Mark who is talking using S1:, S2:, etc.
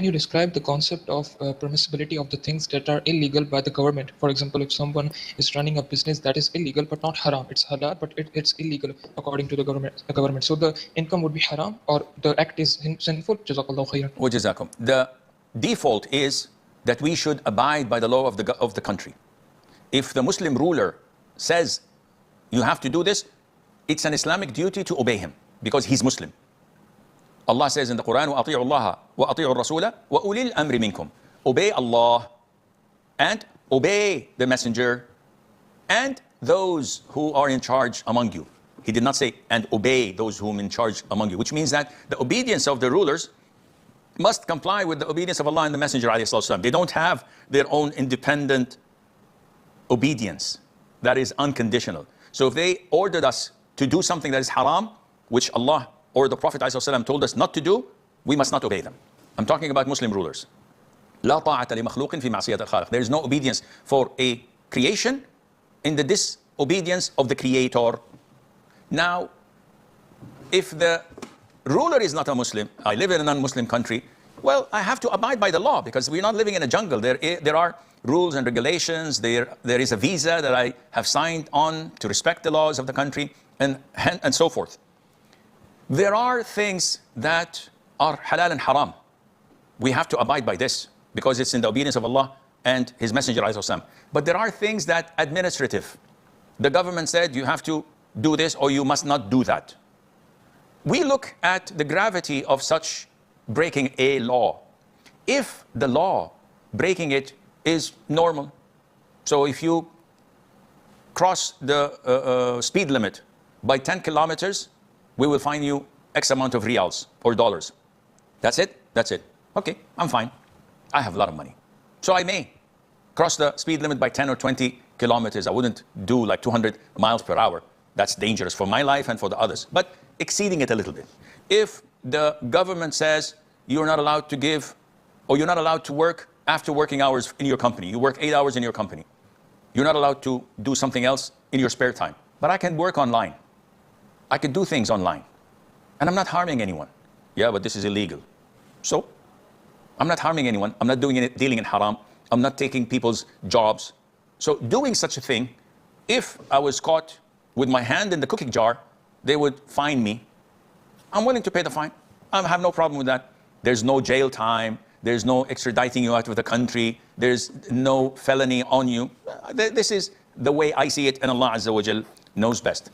S1: Can you describe the concept of permissibility of the things that are illegal by the government? For example, if someone is running a business that is illegal but not haram, it's halal but it's illegal according to the government. So the income would be haram or the act is sinful. Jazakallahu khairan.
S2: Wa jazakum. The default is that we should abide by the law of the country. If the Muslim ruler says you have to do this, it's an Islamic duty to obey him because he's Muslim. Allah says in the Quran, وَأَطِيعُوا اللَّهَ وَأَطِيعُوا الرَّسُولَ وَأُولِي الْأَمْرِ مِنْكُمْ. Obey Allah and obey the messenger and those who are in charge among you. He did not say, and obey those whom in charge among you, which means that the obedience of the rulers must comply with the obedience of Allah and the messenger ﷺ. They don't have their own independent obedience that is unconditional. So if they ordered us to do something that is haram, which Allah or the Prophet ﷺ told us not to do, we must not obey them. I'm talking about Muslim rulers. لا طاعة لمخلوق في معصية الخالق. There is no obedience for a creation in the disobedience of the Creator. Now, if the ruler is not a Muslim, I live in a non-Muslim country, well, I have to abide by the law because we're not living in a jungle. There are rules and regulations. There is a visa that I have signed on to respect the laws of the country and so forth. There are things that are halal and haram. We have to abide by this because it's in the obedience of Allah and His Messenger ﷺ. But there are things that administrative. The government said you have to do this or you must not do that. We look at the gravity of such breaking a law. If the law breaking it is normal, so if you cross the speed limit by 10 kilometers, we will fine you X amount of riyals or dollars. That's it? That's it. Okay, I'm fine. I have a lot of money. So I may cross the speed limit by 10 or 20 kilometers. I wouldn't do like 200 miles per hour. That's dangerous for my life and for the others. But exceeding it a little bit. If the government says you're not allowed to give or you're not allowed to work after working hours in your company, you work 8 hours in your company, you're not allowed to do something else in your spare time. But I can work online. I could do things online. And I'm not harming anyone. Yeah, but this is illegal. So, I'm not harming anyone. I'm not dealing in haram. I'm not taking people's jobs. So, doing such a thing, if I was caught with my hand in the cooking jar, they would fine me. I'm willing to pay the fine. I have no problem with that. There's no jail time. There's no extraditing you out of the country. There's no felony on you. This is the way I see it, and Allah Azza wa Jal knows best.